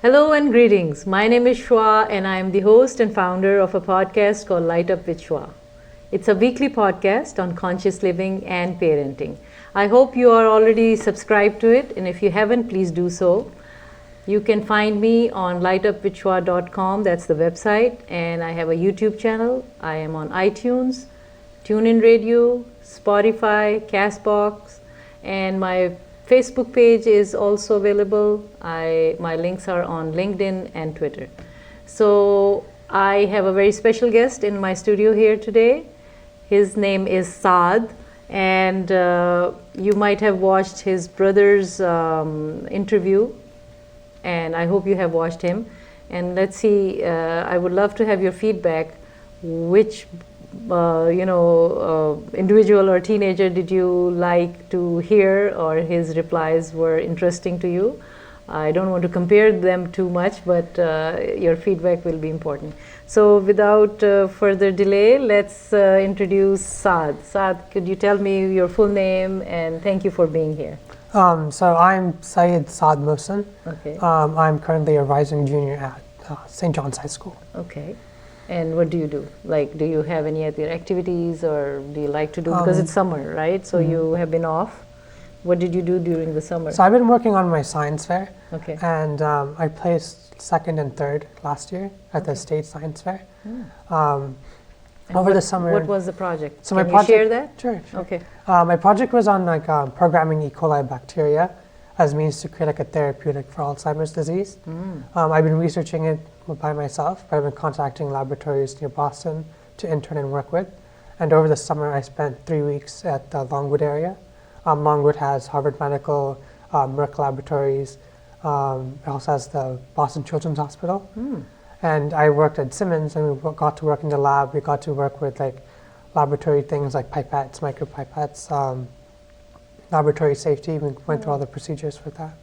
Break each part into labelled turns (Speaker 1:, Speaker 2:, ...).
Speaker 1: Hello and greetings. My name is Shua and I am the host and founder of a podcast called Light Up with Shua. It's a weekly podcast on conscious living and parenting. I hope you are already subscribed to it, and if you haven't, please do so. You can find me on lightupwithshua.com, that's the website, and I have a YouTube channel. I am on iTunes, TuneIn Radio, Spotify, Castbox, and my Facebook page is also available. My links are on LinkedIn and Twitter. So I have a very special guest in my studio here today. His name is Saad, and you might have watched his brother's interview, and I hope you have watched him. And let's see, I would love to have your feedback. Which individual or teenager did you like to hear, or his replies were interesting to you? I don't want to compare them too much, but your feedback will be important. So without further delay, let's introduce Saad. Saad, could you tell me your full name, and thank you for being here.
Speaker 2: So I'm Syed Saad Mohsin.
Speaker 1: Okay.
Speaker 2: I'm currently a rising junior at St. John's High School.
Speaker 1: Okay. And what do you do? Like, do you have any other activities, or do you like to do, because it's summer, right? So you have been off. What did you do during the summer?
Speaker 2: So I've been working on my science fair.
Speaker 1: Okay.
Speaker 2: And I placed second and third last year at the state science fair. Over the summer.
Speaker 1: What was the project?
Speaker 2: So
Speaker 1: Can
Speaker 2: my project,
Speaker 1: you share that?
Speaker 2: Sure.
Speaker 1: Okay.
Speaker 2: My project was on programming E. coli bacteria as means to create a therapeutic for Alzheimer's disease. I've been researching it by myself, but I've been contacting laboratories near Boston to intern and work with. And over the summer, I spent 3 weeks at the Longwood area. Longwood has Harvard Medical, Merck Laboratories. It also has the Boston Children's Hospital. And I worked at Simmons, and we got to work in the lab. We got to work with laboratory things like pipettes, micropipettes, laboratory safety. We went through all the procedures for that.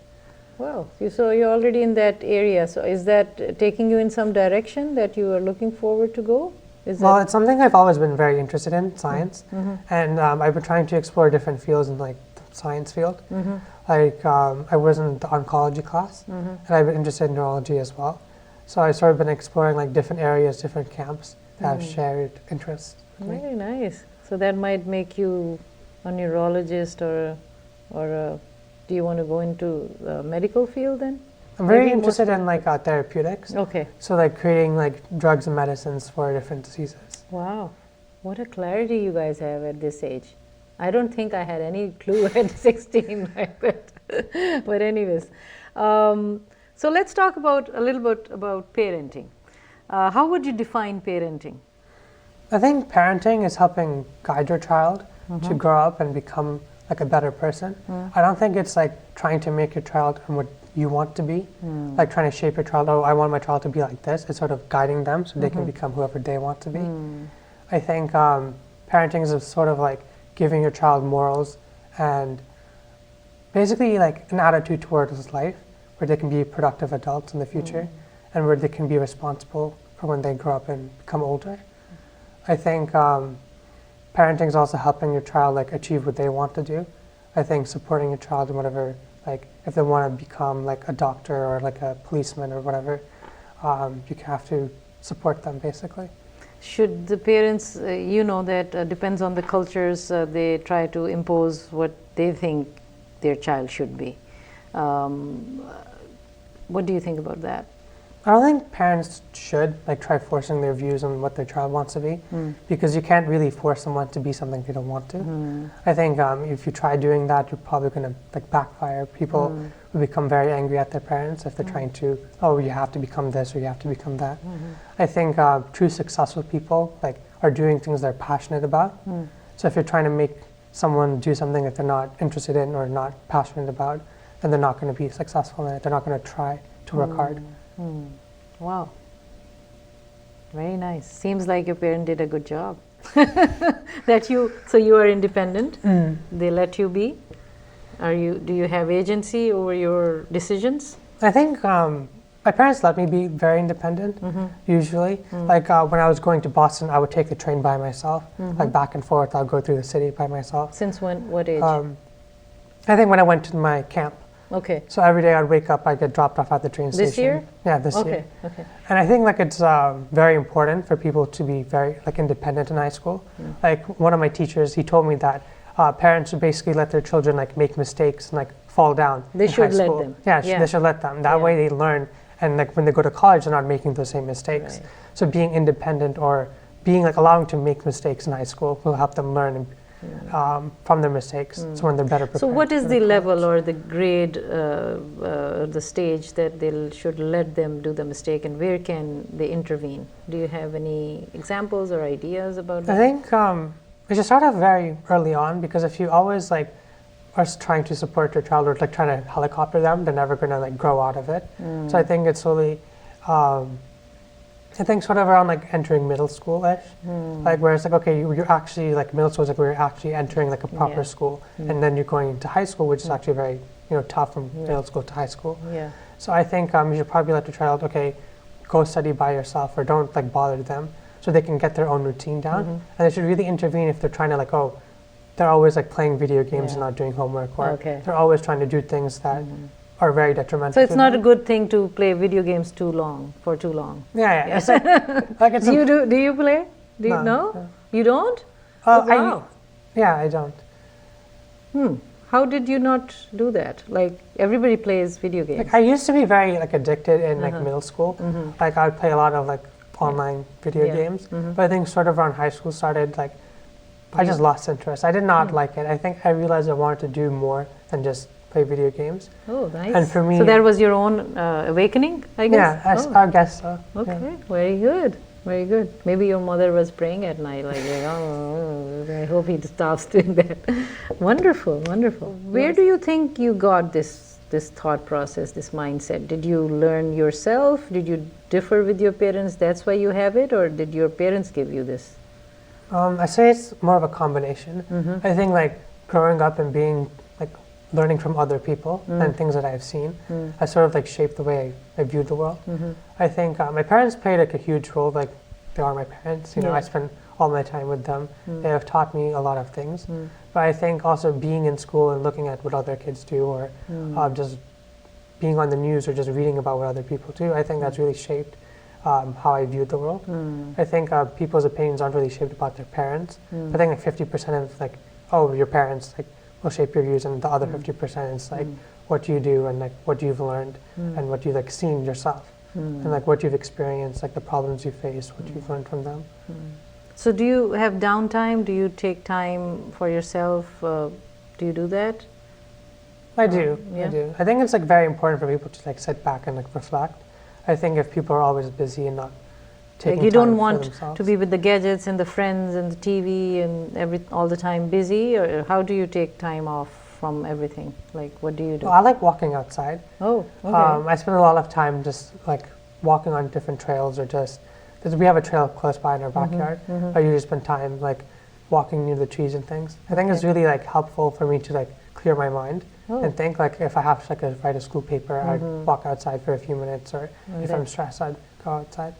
Speaker 1: Well, so you're already in that area. So is that taking you in some direction that you are looking forward to go?
Speaker 2: Well, it's something I've always been very interested in, science. And I've been trying to explore different fields in the science field. I was in the oncology class, and I've been interested in neurology as well. So I've sort of been exploring different areas, different camps that have shared interests.
Speaker 1: Very nice. So that might make you a neurologist, or do you want to go into the medical field then?
Speaker 2: I'm very interested in therapeutics.
Speaker 1: Okay.
Speaker 2: So creating drugs and medicines for different diseases.
Speaker 1: Wow, what a clarity you guys have at this age. I don't think I had any clue at 16 like that. But anyways, so let's talk a little bit about parenting. How would you define parenting?
Speaker 2: I think parenting is helping guide your child to grow up and become a better person. I don't think it's trying to make your child what you want to be, trying to shape your child. Oh, I want my child to be like this. It's sort of guiding them so they can become whoever they want to be. I think parenting is sort of giving your child morals and basically an attitude towards life, where they can be productive adults in the future, and where they can be responsible for when they grow up and become older. I think parenting is also helping your child achieve what they want to do. I think supporting your child in whatever, if they want to become a doctor or a policeman or whatever, you have to support them basically.
Speaker 1: Should the parents, that depends on the cultures, they try to impose what they think their child should be. What do you think about that?
Speaker 2: I don't think parents should try forcing their views on what their child wants to be, because you can't really force someone to be something they don't want to. I think if you try doing that, you're probably going to backfire. People will become very angry at their parents if they're trying to, oh, you have to become this or you have to become that. I think true successful people are doing things they're passionate about. So if you're trying to make someone do something that they're not interested in or not passionate about, then they're not going to be successful in it. They're not going to try to work hard.
Speaker 1: Wow, very nice. Seems like your parent did a good job. So you are independent. They let you be. Do you have agency over your decisions?
Speaker 2: I think my parents let me be very independent. Usually, when I was going to Boston, I would take the train by myself, back and forth. I'll go through the city by myself.
Speaker 1: Since when? What age?
Speaker 2: I think when I went to my camp,
Speaker 1: Okay.
Speaker 2: So every day I'd wake up, I'd get dropped off at the train station.
Speaker 1: This year?
Speaker 2: Yeah, this
Speaker 1: Okay.
Speaker 2: year.
Speaker 1: Okay.
Speaker 2: And I think like it's very important for people to be very like independent in high school. Like one of my teachers, he told me that parents should basically let their children like make mistakes and like fall down.
Speaker 1: They
Speaker 2: in
Speaker 1: should
Speaker 2: high
Speaker 1: let
Speaker 2: school.
Speaker 1: them.
Speaker 2: Yeah,
Speaker 1: Yeah.
Speaker 2: they should let them. That
Speaker 1: Yeah.
Speaker 2: way they learn, and like when they go to college, they're not making those same mistakes.
Speaker 1: Right.
Speaker 2: So being independent or being like allowing to make mistakes in high school will help them learn from their mistakes. So when they're better prepared.
Speaker 1: So what is
Speaker 2: for
Speaker 1: the
Speaker 2: college.
Speaker 1: level or the grade, the stage that they should let them do the mistake, and where can they intervene? Do you have any examples or ideas about
Speaker 2: I
Speaker 1: that?
Speaker 2: think we should start off very early on, because if you always like are trying to support your child or like trying to helicopter them, they're never going to like grow out of it. So I think it's slowly, I think sort of around like entering middle school-ish, like where it's like, okay, you're actually like middle school is like where you're actually entering like a proper
Speaker 1: Yeah.
Speaker 2: school, and then you're going into high school, which is actually very tough from middle school to high school.
Speaker 1: Yeah.
Speaker 2: So I think you should probably let the child, okay, go study by yourself, or don't like bother them, so they can get their own routine down. And they should really intervene if they're trying to like, oh, they're always like playing video games and
Speaker 1: Yeah.
Speaker 2: not doing homework, or
Speaker 1: Okay.
Speaker 2: they're always trying to do things that are very detrimental.
Speaker 1: So it's
Speaker 2: to
Speaker 1: not a
Speaker 2: them.
Speaker 1: good thing to play video games for too long.
Speaker 2: Yeah. It's like it's
Speaker 1: Do you do? Do you play? Do you
Speaker 2: No,
Speaker 1: know? You don't?
Speaker 2: Oh,
Speaker 1: wow.
Speaker 2: I don't.
Speaker 1: How did you not do that? Like everybody plays video games.
Speaker 2: Like I used to be very like addicted in like middle school. Like I would play a lot of like online video
Speaker 1: Yeah.
Speaker 2: games. But I think sort of around high school started like I just lost interest. I did not like it. I think I realized I wanted to do more than just play video games.
Speaker 1: Oh, nice.
Speaker 2: And for me,
Speaker 1: so that was your own awakening, I guess.
Speaker 2: yeah,
Speaker 1: Oh,
Speaker 2: I guess so.
Speaker 1: okay,
Speaker 2: Yeah.
Speaker 1: very good, very good. Maybe your mother was praying at night, like, oh, I hope he stops doing that. Wonderful, wonderful. Where do you think you got this thought process, this mindset? Did you learn yourself? Did you differ with your parents? That's why you have it, or did your parents give you this?
Speaker 2: I say it's more of a combination. I think like growing up and being like learning from other people and things that I've seen, I sort of like shaped the way I view the world. I think my parents played like a huge role. Like they are my parents. You know, I spend all my time with them. They have taught me a lot of things. But I think also being in school and looking at what other kids do, or just being on the news or just reading about what other people do, I think that's really shaped how I viewed the world. I think people's opinions aren't really shaped about their parents. I think like 50% of like, oh, your parents like will shape your views, and the other 50% is like what you do and like what you've learned and what you've like seen yourself and like what you've experienced, like the problems you face, what you've learned from them.
Speaker 1: So do you have downtime? Do you take time for yourself? Do you do that?
Speaker 2: I do.
Speaker 1: yeah.
Speaker 2: I do. I think it's like very important for people to like sit back and like reflect. I think if people are always busy and not taking
Speaker 1: Like you
Speaker 2: time
Speaker 1: don't
Speaker 2: for
Speaker 1: want
Speaker 2: themselves,
Speaker 1: to be with the gadgets and the friends and the TV and all the time busy, or how do you take time off from everything? Like what do you do?
Speaker 2: Well, I like walking outside.
Speaker 1: Oh, okay.
Speaker 2: I spend a lot of time just like walking on different trails, or just because we have a trail close by in our backyard. I usually spend time like walking near the trees and things. I think it's really like helpful for me to like clear my mind and think. Like if I have to like write a school paper, I'd walk outside for a few minutes, or if I'm stressed, I'd go outside.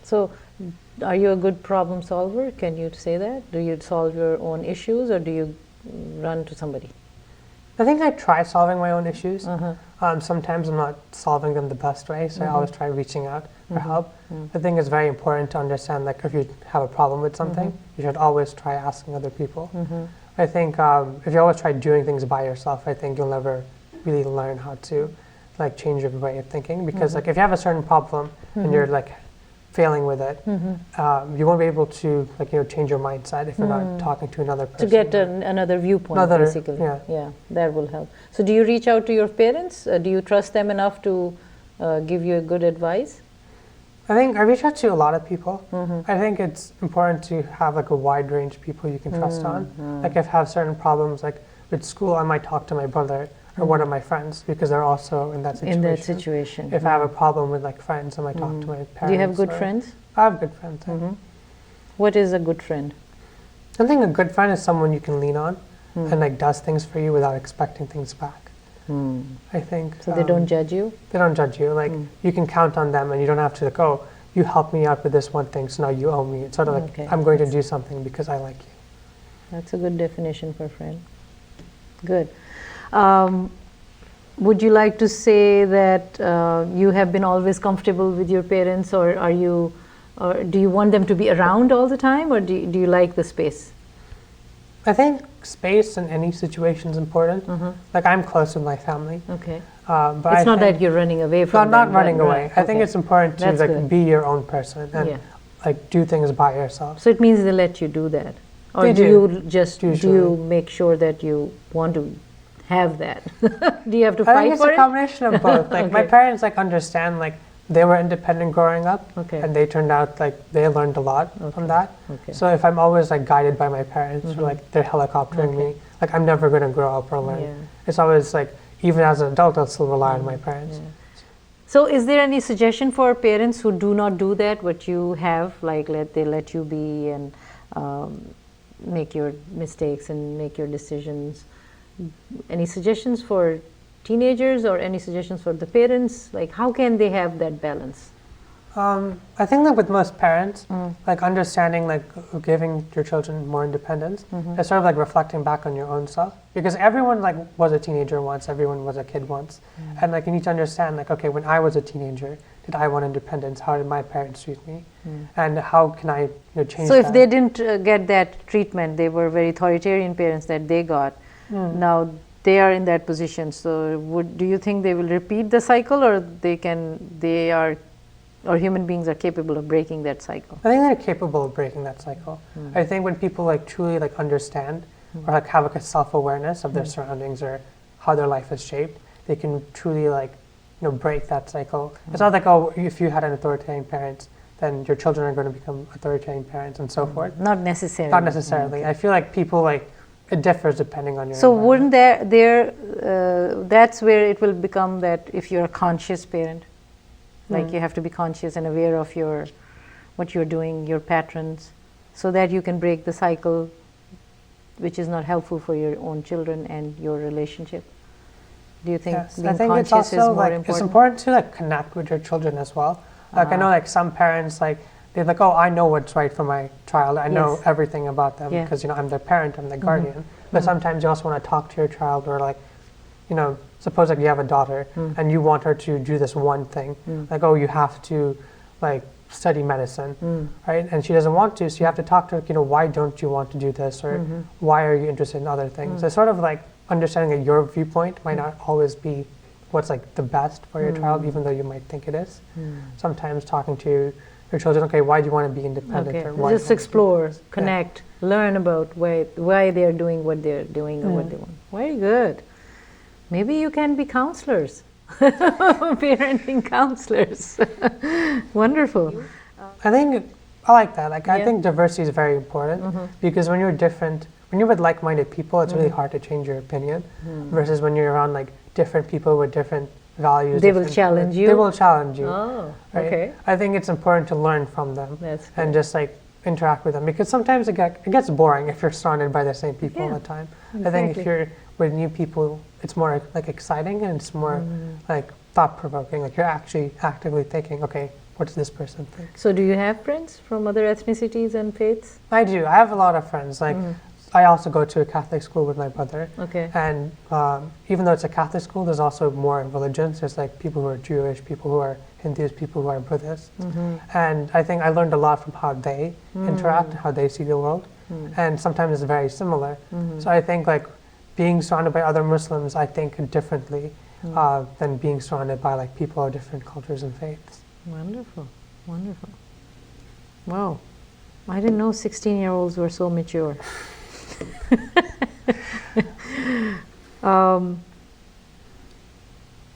Speaker 1: So are you a good problem solver? Can you say that? Do you solve your own issues, or do you run to somebody?
Speaker 2: I think I try solving my own issues. Sometimes I'm not solving them the best way, so I always try reaching out for help. I think it's very important to understand that if you have a problem with something, you should always try asking other people. I think if you always try doing things by yourself, I think you'll never really learn how to like change your way of thinking, because like if you have a certain problem and you're like failing with it, you won't be able to like change your mindset if you're not talking to another person.
Speaker 1: To get another viewpoint, basically.
Speaker 2: Yeah.
Speaker 1: That will help. So do you reach out to your parents? Do you trust them enough to give you good advice?
Speaker 2: I think I reach out to a lot of people. I think it's important to have like a wide range of people you can trust on. Like if I have certain problems, like with school, I might talk to my brother or one of my friends, because they're also in that situation.
Speaker 1: In that situation.
Speaker 2: If I have a problem with like friends, I might talk to my parents.
Speaker 1: Do you have good
Speaker 2: or-
Speaker 1: friends?
Speaker 2: I have good friends.
Speaker 1: What is a good friend?
Speaker 2: I think a good friend is someone you can lean on and like does things for you without expecting things back. I think.
Speaker 1: So they don't judge you?
Speaker 2: They don't judge you. Like you can count on them, and you don't have to like, oh, you helped me out with this one thing, so now you owe me. It's sort of like,
Speaker 1: Okay.
Speaker 2: I'm going to do something because I like you.
Speaker 1: That's a good definition for friend. Good. would you like to say that you have been always comfortable with your parents, or do you want them to be around all the time, or do you like the space?
Speaker 2: I think space in any situation is important. Like I'm close with my family.
Speaker 1: Okay.
Speaker 2: But
Speaker 1: it's not that you're running away from them.
Speaker 2: Not running away.
Speaker 1: Right.
Speaker 2: I think it's important to
Speaker 1: That's
Speaker 2: like
Speaker 1: good.
Speaker 2: be your own person and like do things by yourself.
Speaker 1: So it means they let you do that, or
Speaker 2: They
Speaker 1: do you just do
Speaker 2: usually.
Speaker 1: you make sure that you want to have that? Do you have to
Speaker 2: I think
Speaker 1: fight
Speaker 2: it's
Speaker 1: for
Speaker 2: a
Speaker 1: it?
Speaker 2: combination of both. Like my
Speaker 1: Okay.
Speaker 2: parents like understand like they were independent growing up,
Speaker 1: Okay.
Speaker 2: and they turned out like they learned a lot from that.
Speaker 1: Okay.
Speaker 2: So if I'm always like guided by my parents or like they're helicoptering me, like I'm never gonna grow up or learn.
Speaker 1: Yeah.
Speaker 2: It's always like even as an adult, I'll still rely on my parents.
Speaker 1: Yeah. So is there any suggestion for parents who do not do that, what you have, like they let you be and make your mistakes and make your decisions? Any suggestions for teenagers or any suggestions for the parents? Like how can they have that balance?
Speaker 2: I think that with most parents, like understanding, like giving your children more independence, is sort of like reflecting back on your own self. Because everyone like was a teenager once, everyone was a kid once, and like you need to understand, like okay, when I was a teenager, did I want independence? How did my parents treat me? And how can I change?
Speaker 1: So if
Speaker 2: that?
Speaker 1: they didn't get that treatment, they were very authoritarian parents that they got. Now they are in that position. So do you think they will repeat the cycle, or or human beings are capable of breaking that cycle?
Speaker 2: I think they're capable of breaking that cycle. I think when people like truly like understand or like have like a self-awareness of their surroundings or how their life is shaped, they can truly like break that cycle. It's not like, oh, if you had an authoritarian parent, then your children are going to become authoritarian parents and so forth.
Speaker 1: Not necessarily.
Speaker 2: Not necessarily.
Speaker 1: Okay.
Speaker 2: I feel like people like it differs depending on your
Speaker 1: So
Speaker 2: environment.
Speaker 1: wouldn't that's where it will become that if you're a conscious parent, like you have to be conscious and aware of what you're doing, your patterns, so that you can break the cycle, which is not helpful for your own children and your relationship. Do you think
Speaker 2: Yes,
Speaker 1: being
Speaker 2: I think it's
Speaker 1: conscious is
Speaker 2: also
Speaker 1: more
Speaker 2: like
Speaker 1: important?
Speaker 2: it's important to like connect with your children as well. Like I know like some parents like they're like, oh, I know what's right for my child. I know
Speaker 1: Yes.
Speaker 2: everything about them
Speaker 1: Yeah.
Speaker 2: because I'm their parent, I'm their guardian. But sometimes you also want to talk to your child, or like, suppose like you have a daughter and you want her to do this one thing, like oh, you have to like study medicine, right? And she doesn't want to, so you have to talk to her. Why don't you want to do this, or why are you interested in other things? So sort of like understanding that your viewpoint might not always be what's like the best for your child, even though you might think it is. Sometimes talking to your children, okay, why do you want to be independent?
Speaker 1: Okay.
Speaker 2: Or why
Speaker 1: Just
Speaker 2: do you want to do
Speaker 1: explore,
Speaker 2: this?
Speaker 1: connect, learn about why they're doing what they're doing or what they want. Very good. Maybe you can be counselors, parenting counselors. Wonderful.
Speaker 2: I think I like that. Like I
Speaker 1: Yeah.
Speaker 2: think diversity is very important because when you're different, when you're with like-minded people, it's really hard to change your opinion. Versus when you're around like different people with different values.
Speaker 1: They will
Speaker 2: different-
Speaker 1: challenge you?
Speaker 2: They will challenge you.
Speaker 1: Oh,
Speaker 2: right?
Speaker 1: okay.
Speaker 2: I think it's important to learn from them
Speaker 1: That's
Speaker 2: and just like interact with them, because sometimes it gets boring if you're surrounded by the same people all
Speaker 1: Yeah,
Speaker 2: the time. I think if
Speaker 1: exactly.
Speaker 2: you're with new people, it's more like exciting and it's more like thought-provoking. Like you're actually actively thinking, okay, what does this person think?
Speaker 1: So do you have friends from other ethnicities and faiths?
Speaker 2: I do. I have a lot of friends. Like I also go to a Catholic school with my brother.
Speaker 1: Okay.
Speaker 2: And even though it's a Catholic school, there's also more religions. There's like people who are Jewish, people who are Hindus, people who are Buddhists. And I think I learned a lot from how they interact, how they see the world. And sometimes it's very similar. So I think like being surrounded by other Muslims, I think differently than being surrounded by like people of different cultures and faiths.
Speaker 1: Wonderful. Wonderful. Wow. I didn't know 16-year-olds were so mature.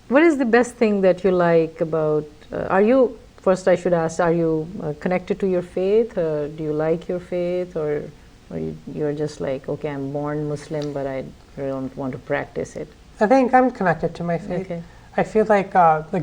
Speaker 1: What is the best thing that you like about, first I should ask, are you connected to your faith? Do you like your faith, or you're just like, okay, I'm born Muslim, but I don't want to practice it?
Speaker 2: I think I'm connected to my faith.
Speaker 1: Okay.
Speaker 2: I feel like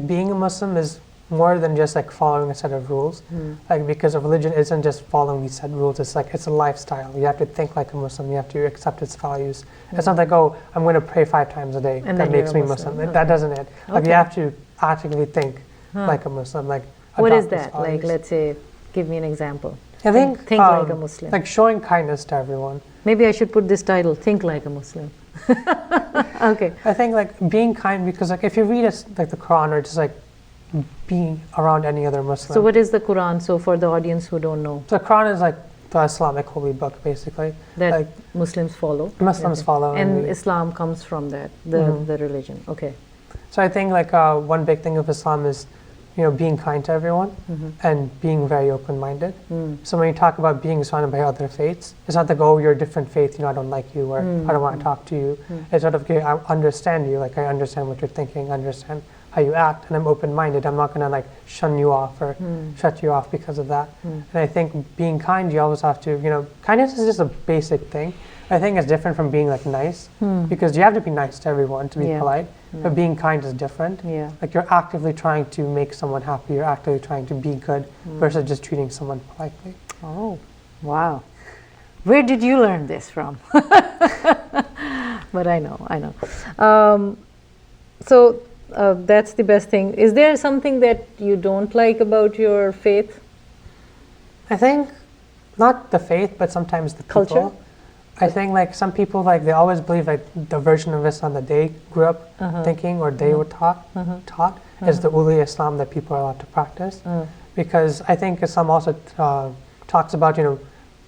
Speaker 2: being a Muslim is more than just like following a set of rules. Like because a religion isn't just following these set rules. It's like it's a lifestyle. You have to think like a Muslim. You have to accept its values. It's not like, oh, I'm going to pray 5 times a day.
Speaker 1: And
Speaker 2: that
Speaker 1: then
Speaker 2: makes
Speaker 1: you're
Speaker 2: me
Speaker 1: a Muslim.
Speaker 2: Muslim.
Speaker 1: Okay.
Speaker 2: That doesn't it. Like
Speaker 1: Okay.
Speaker 2: you have to actively think like a Muslim. Like
Speaker 1: What is
Speaker 2: adopt its
Speaker 1: that? Like,
Speaker 2: values.
Speaker 1: let's say, give me an example.
Speaker 2: I think
Speaker 1: think like a Muslim.
Speaker 2: Like showing kindness to everyone.
Speaker 1: Maybe I should put this title, Think Like a Muslim. Okay.
Speaker 2: I think like being kind, because like if you read like the Quran or just like being around any other Muslim.
Speaker 1: So what is the Quran? So for the audience who don't know,
Speaker 2: So the Quran is like the Islamic holy book, basically.
Speaker 1: that
Speaker 2: Like
Speaker 1: Muslims follow.
Speaker 2: Muslims follow.
Speaker 1: And
Speaker 2: we-
Speaker 1: Islam comes from that, the religion. Okay.
Speaker 2: So I think like one big thing of Islam is, being kind to everyone and being very open-minded. So when you talk about being surrounded by other faiths, it's not like, oh, you're a different faith, I don't like you, or I don't want to talk to you. It's sort of, okay, I understand you, like I understand what you're thinking, I understand how you act, and I'm open-minded. I'm not going to like shun you off or shut you off because of that. And I think being kind, you always have to, kindness is just a basic thing. I think it's different from being like nice, because you have to be nice to everyone to be polite, but being kind is different.
Speaker 1: Yeah.
Speaker 2: Like you're actively trying to make someone happy, you're actively trying to be good versus just treating someone politely.
Speaker 1: Oh, wow. Where did you learn this from? But I know. So that's the best thing. Is there something that you don't like about your faith?
Speaker 2: I think not the faith, but sometimes the people.
Speaker 1: Culture?
Speaker 2: I think like some people, like they always believe like the version of Islam that they grew up thinking or they were taught is the uli Islam that people are allowed to practice. Because I think Islam also talks about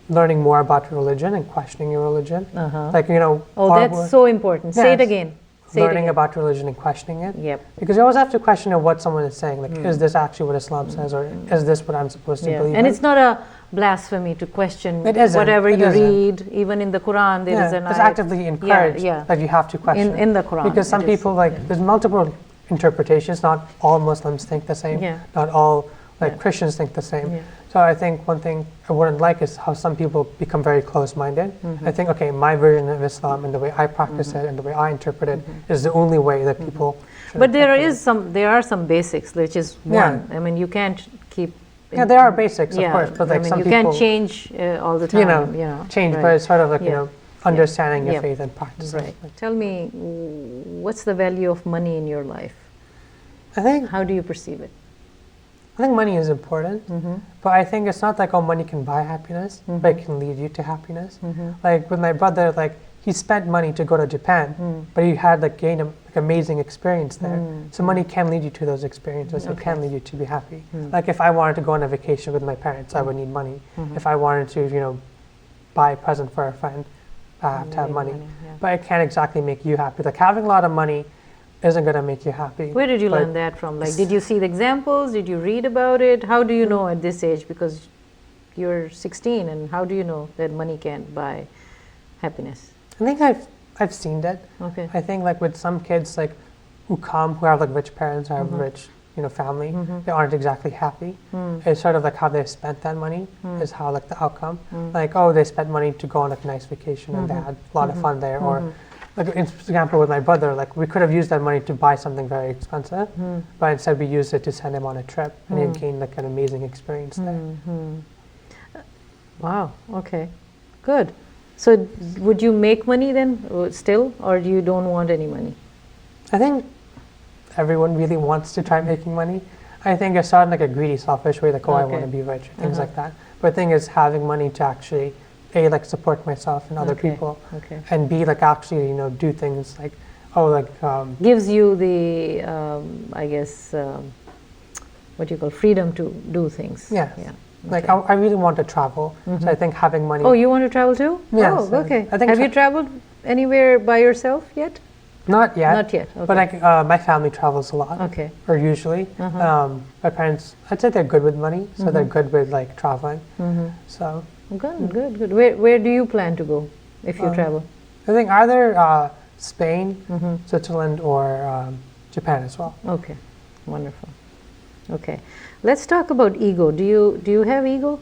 Speaker 2: learning more about your religion and questioning your religion. Like
Speaker 1: Oh, that's so important. Say it
Speaker 2: Yes.
Speaker 1: again.
Speaker 2: learning about religion and questioning it.
Speaker 1: Yep.
Speaker 2: Because you always have to question what someone is saying. Like, is this actually what Islam says, or is this what I'm supposed to believe?
Speaker 1: And
Speaker 2: in?
Speaker 1: it's not a blasphemy to question
Speaker 2: It isn't.
Speaker 1: whatever
Speaker 2: It
Speaker 1: you
Speaker 2: isn't.
Speaker 1: read. Even in the Quran, there is an
Speaker 2: it's
Speaker 1: ayat.
Speaker 2: actively encouraged that you have to question.
Speaker 1: In the Quran.
Speaker 2: Because some people, there's multiple interpretations. Not all Muslims think the same.
Speaker 1: Yeah.
Speaker 2: Not all Christians think the same.
Speaker 1: Yeah.
Speaker 2: So I think one thing I wouldn't like is how some people become very close-minded. I think, okay, my version of Islam and the way I practice it and the way I interpret it is the only way that people should
Speaker 1: But there
Speaker 2: interpret it.
Speaker 1: there are some basics, which is one. I mean, you can't keep.
Speaker 2: Yeah, there are basics, of course, but like some
Speaker 1: you
Speaker 2: people,
Speaker 1: can't change all the time.
Speaker 2: change,
Speaker 1: right.
Speaker 2: but it's sort of like,
Speaker 1: Yeah.
Speaker 2: understanding your
Speaker 1: Yeah.
Speaker 2: faith and practicing.
Speaker 1: Right. Tell me, what's the value of money in your life?
Speaker 2: I think
Speaker 1: How do you perceive it?
Speaker 2: money is important, but I think it's not like, oh, money can buy happiness, but it can lead you to happiness. Like with my brother, like he spent money to go to Japan, but he had gained an amazing experience there. So money can lead you to those experiences. It can lead you to be happy. Like if I wanted to go on a vacation with my parents, I would need money. If I wanted to, buy a present for a friend, I have to have money. But it can't exactly make you happy. Like having a lot of money isn't going to make you happy.
Speaker 1: Where did you learn that from? Like, did you see the examples? Did you read about it? How do you know at this age? Because you're 16, and how do you know that money can't buy happiness?
Speaker 2: I think I've seen that.
Speaker 1: Okay.
Speaker 2: I think with some kids who have rich parents or have rich family, they aren't exactly happy. It's sort of like how they spent that money is how the outcome. Like, oh, they spent money to go on a nice vacation and they had a lot of fun there. Or like, for example, with my brother, we could have used that money to buy something very expensive, but instead we used it to send him on a trip, and he gained an amazing experience there.
Speaker 1: Wow. Okay. Good. So, would you make money then still, or you don't want any money?
Speaker 2: I think everyone really wants to try making money. I think it's not a greedy, selfish way, I want to be rich, or things like that. But the thing is having money to actually support myself and other people, and B, actually do things
Speaker 1: gives you the I guess what you call freedom to do things.
Speaker 2: Yeah. I really want to travel, so I think having money.
Speaker 1: Oh, you want to travel too?
Speaker 2: Yes.
Speaker 1: Oh, okay.
Speaker 2: I think
Speaker 1: have you traveled anywhere by yourself yet?
Speaker 2: Not yet.
Speaker 1: Not yet. Okay.
Speaker 2: But my family travels a lot.
Speaker 1: Okay.
Speaker 2: Or usually, my parents, I'd say they're good with money, so they're good with traveling. So.
Speaker 1: Good. Where do you plan to go if you travel?
Speaker 2: I think either Spain, Switzerland, or Japan as well.
Speaker 1: Okay, wonderful. Okay, let's talk about ego. Do you have ego?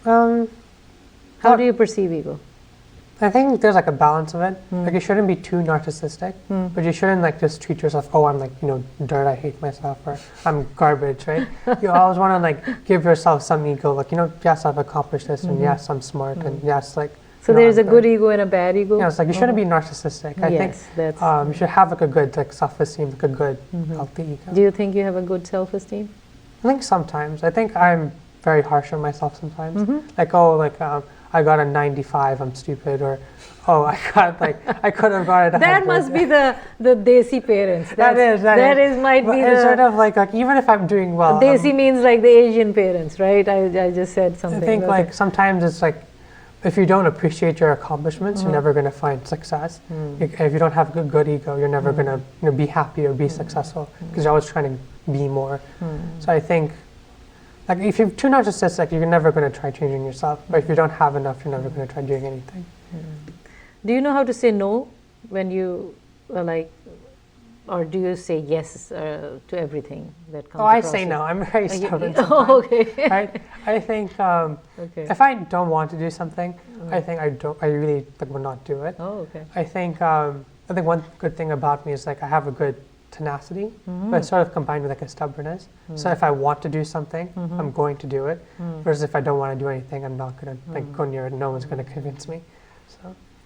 Speaker 1: How do you perceive ego?
Speaker 2: I think there's a balance of it. You shouldn't be too narcissistic, but you shouldn't just treat yourself, oh, I'm dirt, I hate myself, or I'm garbage, right? You always want to give yourself some ego, yes, I've accomplished this, and yes, I'm smart, and yes,
Speaker 1: So there's a good ego and a bad ego?
Speaker 2: Yeah, it's you shouldn't be narcissistic. I think you should have a good self-esteem, a good healthy ego.
Speaker 1: Do you think you have a good self-esteem?
Speaker 2: I think sometimes. I think I'm very harsh on myself sometimes. I got a 95, I'm stupid, or oh, I could have got it.
Speaker 1: That must be the Desi parents.
Speaker 2: That is
Speaker 1: might be
Speaker 2: it's
Speaker 1: the
Speaker 2: sort of like even if I'm doing well.
Speaker 1: Desi means like the Asian parents, right? I just said something.
Speaker 2: I think like sometimes it's like if you don't appreciate your accomplishments, you're never going to find success. If you don't have a good ego, you're never going to be happy or be successful because you're always trying to be more. So I think like if you're too narcissistic, you're never going to try changing yourself. But if you don't have enough, you're never going to try doing anything.
Speaker 1: Do you know how to say no when you or do you say yes to everything that comes?
Speaker 2: Oh, I say no. I'm very stubborn.
Speaker 1: Oh, okay.
Speaker 2: Right? I think if I don't want to do something, I think I really would not do it.
Speaker 1: Oh, okay.
Speaker 2: I think one good thing about me is like I have a good tenacity, but it's sort of combined with like a stubbornness. So if I want to do something, I'm going to do it. Whereas if I don't want to do anything, I'm not going to go near it. No one's going to convince me.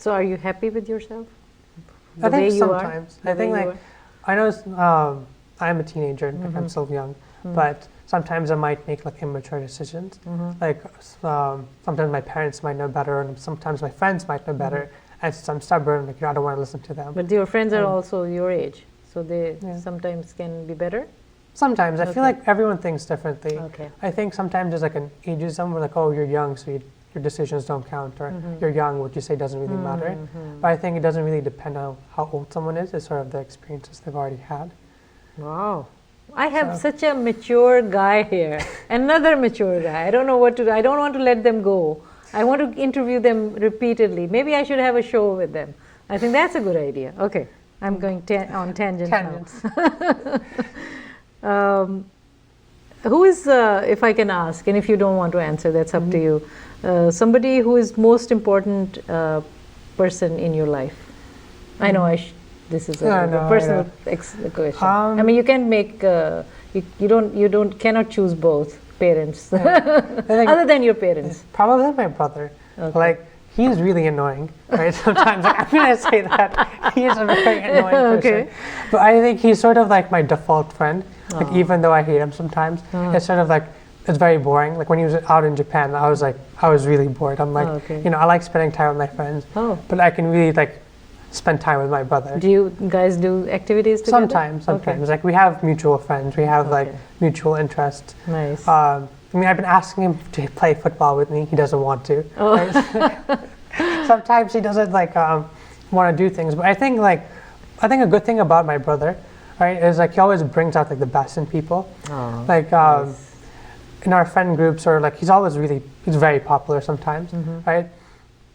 Speaker 1: So are you happy with yourself?
Speaker 2: I think sometimes. I think like I know I'm a teenager, like I'm still young, but sometimes I might make like immature decisions. Like sometimes my parents might know better, and sometimes my friends might know better. And since I'm stubborn, like I don't want to listen to them.
Speaker 1: But your friends are also your age, so they sometimes can be better.
Speaker 2: Sometimes I feel like everyone thinks differently.
Speaker 1: Okay.
Speaker 2: I think sometimes there's like an ageism where like, oh, you're young, so your decisions don't count, or you're young, what you say doesn't really matter. But I think it doesn't really depend on how old someone is. It's sort of the experiences they've already had.
Speaker 1: Wow. I have such a mature guy here. Another mature guy. I don't know what to do. I don't want to let them go. I want to interview them repeatedly. Maybe I should have a show with them. I think that's a good idea. Okay. I'm going on tangents now. Who is, if I can ask, and if you don't want to answer, that's up to you, somebody who is most important person in your life? I know this is a personal question. I mean, you can't make, you cannot choose both parents, other than your parents.
Speaker 2: Probably my brother. Okay. Like, he's really annoying, right? Sometimes, like, I'm going to say that. He is a very annoying person. But I think he's sort of like my default friend. Like, even though I hate him sometimes, it's sort of like, it's very boring. Like, when he was out in Japan, I was really bored. I'm like, I like spending time with my friends, but I can really, like, spend time with my brother. Do you guys do activities together? Sometimes. Like, we have mutual friends. We have, like, mutual interests. Nice. I mean, I've been asking him to play football with me. He doesn't want to. Right? Sometimes he doesn't, like, want to do things. But I think a good thing about my brother, right, is like he always brings out like the best in people. Like in our friend groups, or like he's very popular sometimes, right?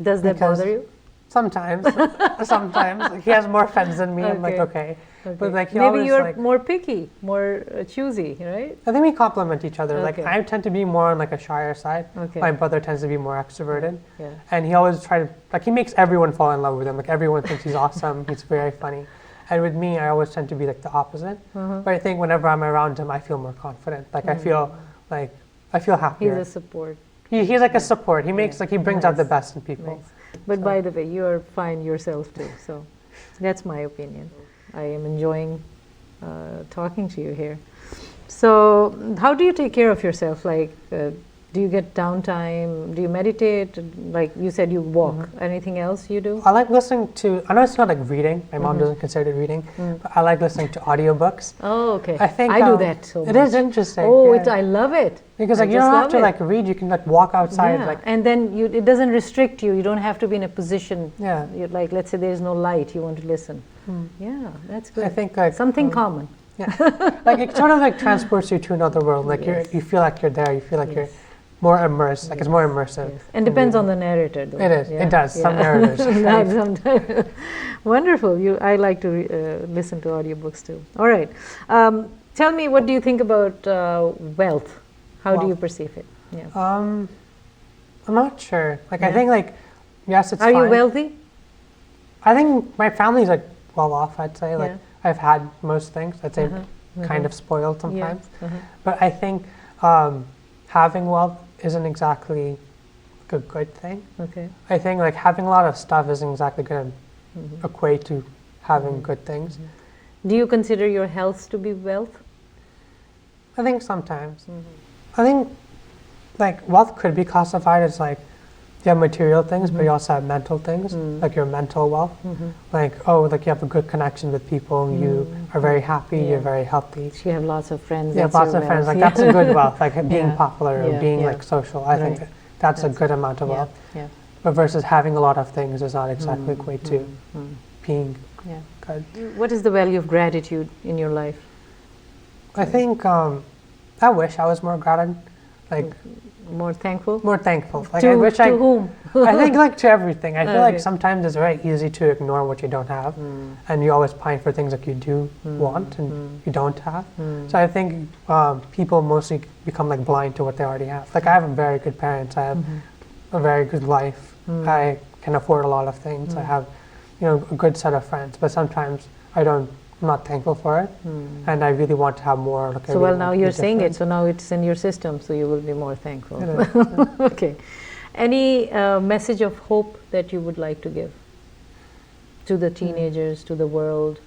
Speaker 2: Does that bother you? Sometimes. Like, he has more friends than me. I'm like, okay. But like maybe you're like, more picky, more choosy, right? I think we complement each other. Like I tend to be more on like a shyer side. My brother tends to be more extroverted. And he always he makes everyone fall in love with him. Like everyone thinks he's awesome. He's very funny. And with me, I always tend to be like the opposite. But I think whenever I'm around him, I feel more confident. Like I feel happier. He's a support. He's like a support. He makes he brings out the best in people. But by the way, you are fine yourself too. So that's my opinion. I am enjoying talking to you here. So how do you take care of yourself? Like, do you get downtime? Do you meditate? Like you said, you walk. Anything else you do? I like listening to, I know it's not like reading. My mom doesn't consider it reading. But I like listening to audiobooks. Oh, okay. I do that so much. It is interesting. Oh, I love it. Because like you don't have to like read. You can like walk outside. Yeah. And then it doesn't restrict you. You don't have to be in a position. Yeah. Like let's say there's no light. You want to listen. Yeah, that's good. I think like something common. Yeah. Like it sort of like transports you to another world. Like you feel like you're there. You feel like you're more immersed, like it's more immersive. Yes. And depends on the narrator though. It is, it does, some narrators. Sometimes. Wonderful, I like to listen to audiobooks too. All right, tell me, what do you think about wealth? How do you perceive it? Yeah. I'm not sure. Like I think like, yes, it's fine. Are you wealthy? I think my family's like well off, I'd say. Like I've had most things, I'd say kind of spoiled sometimes. But I think having wealth isn't exactly a good thing. Okay. I think like having a lot of stuff isn't exactly going to equate to having good things. Do you consider your health to be wealth? I think sometimes. I think like wealth could be classified as like you have material things, but you also have mental things, like your mental wealth. Like, like you have a good connection with people, and you are very happy, you're very healthy.
Speaker 1: So you have lots of friends.
Speaker 2: You have lots of friends, like that's a good wealth, like being popular or being like social. I think that's a good amount of wealth. But versus having a lot of things is not exactly equate to being good.
Speaker 1: What is the value of gratitude in your life?
Speaker 2: I think I wish I was more gratitude, like
Speaker 1: more thankful.
Speaker 2: More thankful. Like
Speaker 1: to,
Speaker 2: I wish
Speaker 1: to whom?
Speaker 2: I think like to everything. I feel like sometimes it's very easy to ignore what you don't have, and you always pine for things like you do want and you don't have. So I think people mostly become like blind to what they already have. Like I have very good parents. I have a very good life. I can afford a lot of things. I have, a good set of friends. But sometimes I'm not thankful for it, and I really want to have more. Like,
Speaker 1: so now you're saying it, so now it's in your system, so you will be more thankful. Okay. Any message of hope that you would like to give to the teenagers, to the world?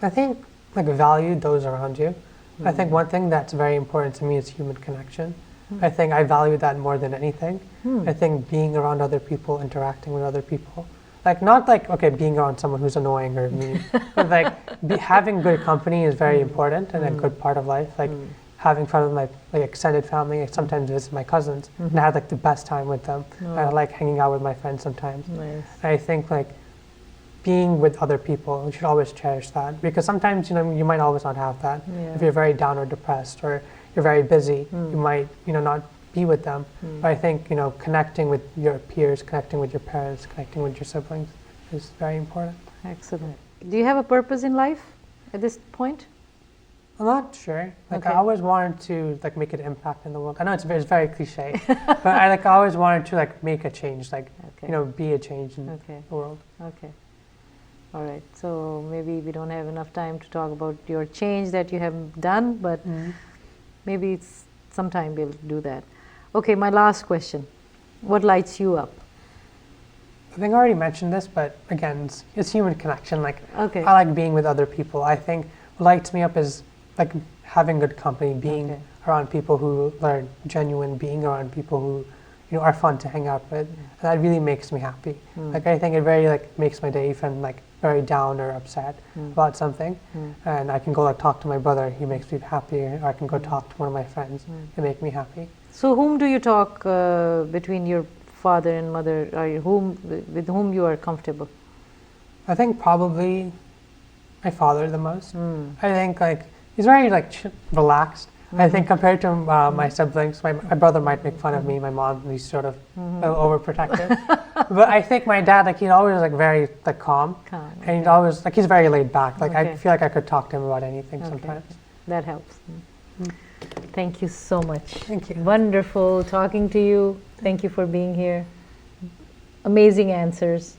Speaker 2: I think like value those around you. I think one thing that's very important to me is human connection. I think I value that more than anything. I think being around other people, interacting with other people. Like not like, being around someone who's annoying or mean, but like having good company is very important and a good part of life. Like having fun with my extended family. I sometimes visit my cousins and I had like the best time with them. I like hanging out with my friends sometimes.
Speaker 1: Nice.
Speaker 2: I think like being with other people, you should always cherish that, because sometimes you might always not have that. If you're very down or depressed or you're very busy, you might not be with them. But I think connecting with your peers, connecting with your parents, connecting with your siblings is very important.
Speaker 1: Excellent. Do you have a purpose in life at this point?
Speaker 2: I'm not sure. Like I always wanted to like make an impact in the world. I know it's very cliche, but I always wanted to like make a change, like be a change in the world.
Speaker 1: Okay. All right. So maybe we don't have enough time to talk about your change that you have done, but maybe it's sometime we'll do that. Okay, my last question. What lights you up?
Speaker 2: I think I already mentioned this, but again, it's human connection. Like
Speaker 1: I
Speaker 2: like being with other people. I think what lights me up is like having good company, being around people who are genuine, being around people who are fun to hang out with. And that really makes me happy. Like I think it very makes my day even very down or upset about something, and I can go talk to my brother, he makes me happy, or I can go talk to one of my friends, they make me happy.
Speaker 1: So whom do you talk between your father and mother, or with whom you are comfortable?
Speaker 2: I think probably my father the most. I think he's very relaxed. I think compared to my siblings, my brother might make fun of me, my mom, he's sort of overprotective. But I think my dad, he's always very calm. And he's always, he's very laid back. I feel like I could talk to him about anything sometimes.
Speaker 1: That helps. Thank you so much.
Speaker 2: Thank you.
Speaker 1: Wonderful talking to you. Thank you for being here. Amazing answers.